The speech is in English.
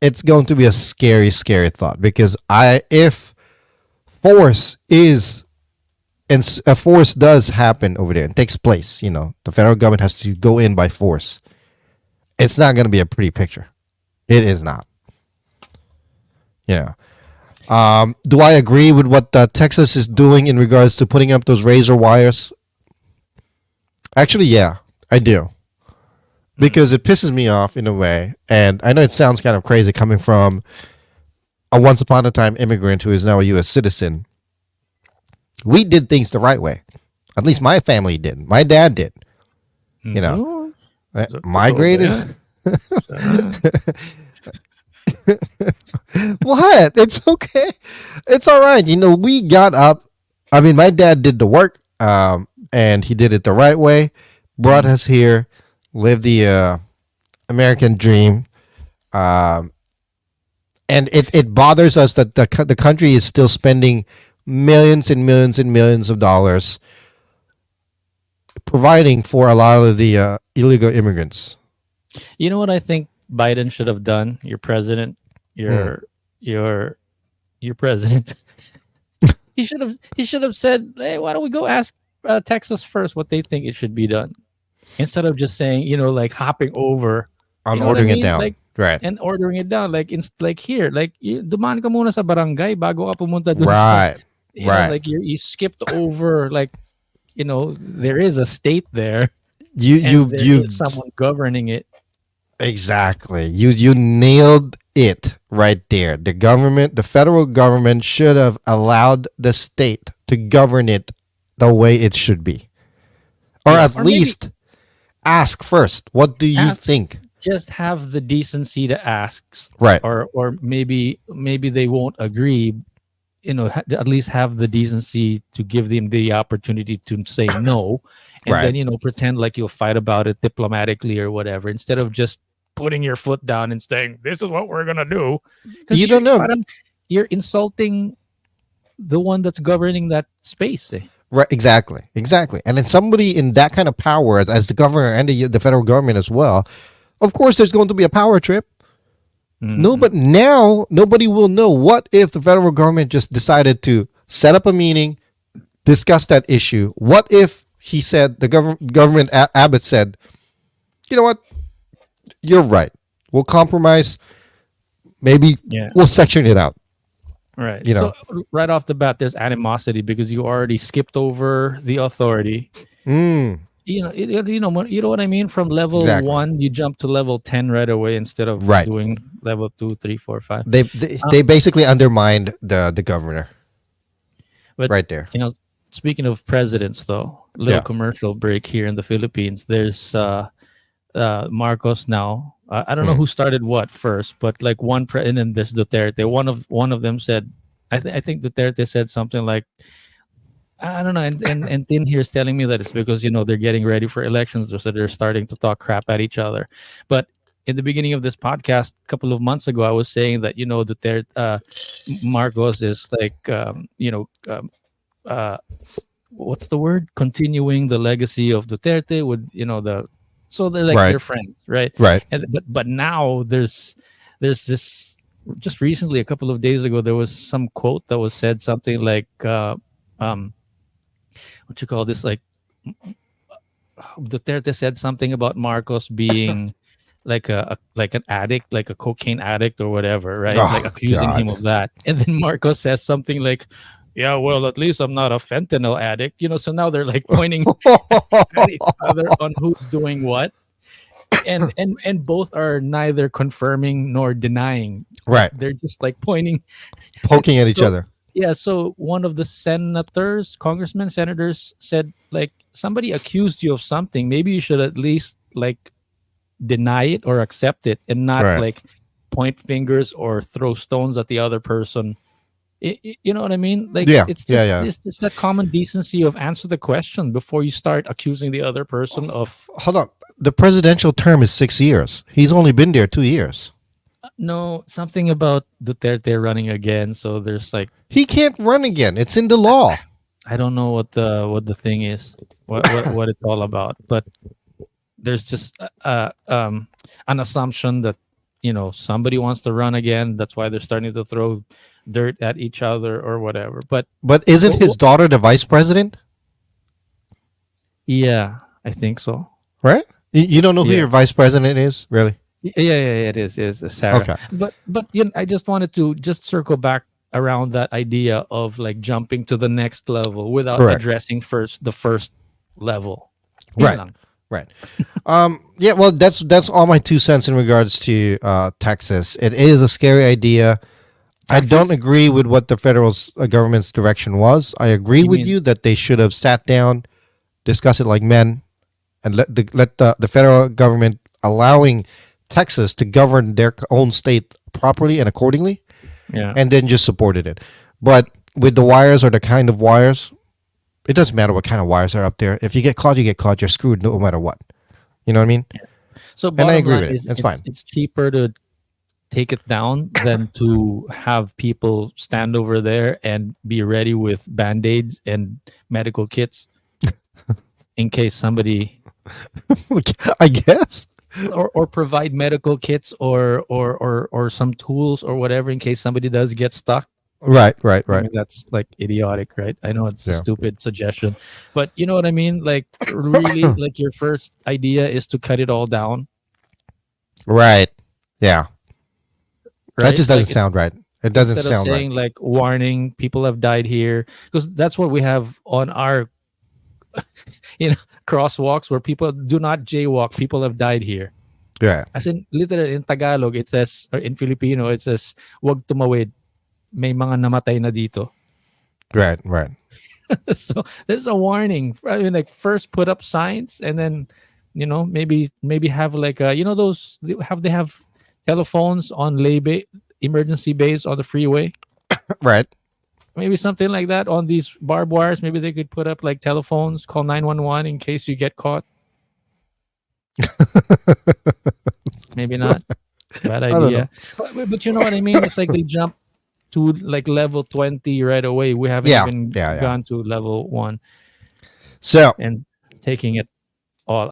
it's going to be a scary, scary thought because if force is and a force does happen over there and takes place, the federal government has to go in by force. It's not going to be a pretty picture. It is not. You know. Do I agree with what Texas is doing in regards to putting up those razor wires? Actually, yeah, I do. Because it pisses me off in a way. And I know it sounds kind of crazy coming from a once upon a time immigrant who is now a U.S. citizen. We did things the right way. At least my family did. My dad did. You know, Oo, totoo ba migrated. 'yan? Saan? What? It's okay. It's all right. We got up. I mean, my dad did the work, and he did it the right way. Brought Hmm, us here, lived the American dream, um, and it bothers us that the country is still spending millions and millions and millions of dollars providing for a lot of the illegal immigrants. you know what I think Biden should have done? Your president, Hmm. your your president. He should have said, "Hey, why don't we go ask Texas first what they think it should be done?" Instead of just saying, like hopping over, On you know what I ordering it mean? down. Like Right. and ordering it down like here, like dumaan ka muna sa barangay bago ka pumunta dun sa Right. Right. like you skipped over like there is a state there You and you there is you someone governing it. Exactly. You nailed it right there. The federal government should have allowed the state to govern it the way it should be. Or Yeah, at or maybe least ask first. What do you ask, think? just have the decency to ask, Right. or maybe they won't agree. At least have the decency to give them the opportunity to say no, and Right. then pretend like you'll fight about it diplomatically or whatever, instead of just putting your foot down and saying this is what we're gonna do, because You don't know. you're insulting the one that's governing that space. Eh? Right, exactly. Exactly. And then somebody in that kind of power as the governor and the federal government as well, of course there's going to be a power trip. No, Mm-mm. but now nobody will know. What if the federal government just decided to set up a meeting, discuss that issue? What if he said government Abbott said, you know what, you're right. We'll compromise. Maybe Yeah. we'll section it out. Right. You So know. right off the bat, there's animosity because you already skipped over the authority. Mm, You know what I mean. From level exactly. one, you jump to level 10 right away instead of Right. doing level two, three, four, five. They basically undermined the governor But right there. you know, speaking of presidents, though, little Yeah. commercial break here in the Philippines. There's Marcos now. I don't know Mm. who started what first, but like and then there's Duterte. One of them said, I think Duterte said something like, I don't know, and Tin here is telling me that it's because they're getting ready for elections, so they're starting to talk crap at each other. But in the beginning of this podcast, a couple of months ago, I was saying that Duterte, Marcos is like what's the word? Continuing the legacy of Duterte with the so Right. they're friends, right? Right. And but now there's this just recently a couple of days ago there was some quote that was said something like um what you call this like Duterte said something about Marcos being like like an addict, like a cocaine addict or whatever, right? Like Oh accusing him God. of that. And then Marcos says something like, "Yeah, well, at least I'm not a fentanyl addict." So now they're like pointing at each other on who's doing what. And both are neither confirming nor denying, but Right. they're just like pointing. Poking at each So other. yeah, so one of the senators said like somebody accused you of something. Maybe you should at least like deny it or accept it and not Right. like point fingers or throw stones at the other person. You know what I mean? Like Yeah. it's Yeah. just Yeah. this it's that common decency of answer the question before you start accusing the other person of Hold on. The presidential term is 6 years. He's only been there 2 years. no something about Duterte running again. So there's like He can't run again. It's in the I, law. I don't know what the thing is, what it's all about, but there's just an assumption that somebody wants to run again. That's why they're starting to throw dirt at each other or whatever. But isn't Wh- his wh- daughter the vice president? yeah, I think so. Right? You don't know who Yeah. your vice president is, really? Yeah, it is Sarah. Okay. But I just wanted to just circle back around that idea of like jumping to the next level without Correct. addressing first the first level. Yun Right. lang. Right. Yeah. Well, that's all my 2 cents in regards to Texas. It is a scary idea. I don't Texas? agree with what the federal government's direction was. I agree You with mean you that they should have sat down, discuss it like men, and let the federal government allowing Texas to govern their own state properly and accordingly, yeah. and then just supported it. But with the wires or the kind of wires, it doesn't matter what kind of wires are up there. If you get caught, you get caught. You're screwed no matter what. You know what I mean? So And I bottom agree line with it. is It's it's fine. it's cheaper to take it down than to have people stand over there and be ready with band-aids and medical kits in case somebody I guess. or provide medical kits or some tools or whatever in case somebody does get stuck. Right, right, I right. mean, that's like idiotic, right? I know it's a Yeah. stupid suggestion, but you know what I mean? Like, really, like your first idea is to cut it all down, Right. Yeah. That right? just doesn't Like, it's sound right. It doesn't instead of sound right. saying like warning, people have died here, because that's what we have on our, crosswalks where people do not jaywalk. People have died here. Yeah. As in, literally in Tagalog, it says, or in Filipino, it says, "Wag tumawid. May mga namatay na dito." Right, right. So there's a warning. I mean, like first put up signs, and then maybe have like those they have telephones on emergency base on the freeway. Right. Maybe something like that on these barbed wires. Maybe they could put up like telephones, call 911 in case you get caught. Maybe not. Bad I don't know. idea. But you know what I mean? It's like they jump to like level 20 right away. We haven't Yeah, even yeah, yeah. gone to level 1 So and taking it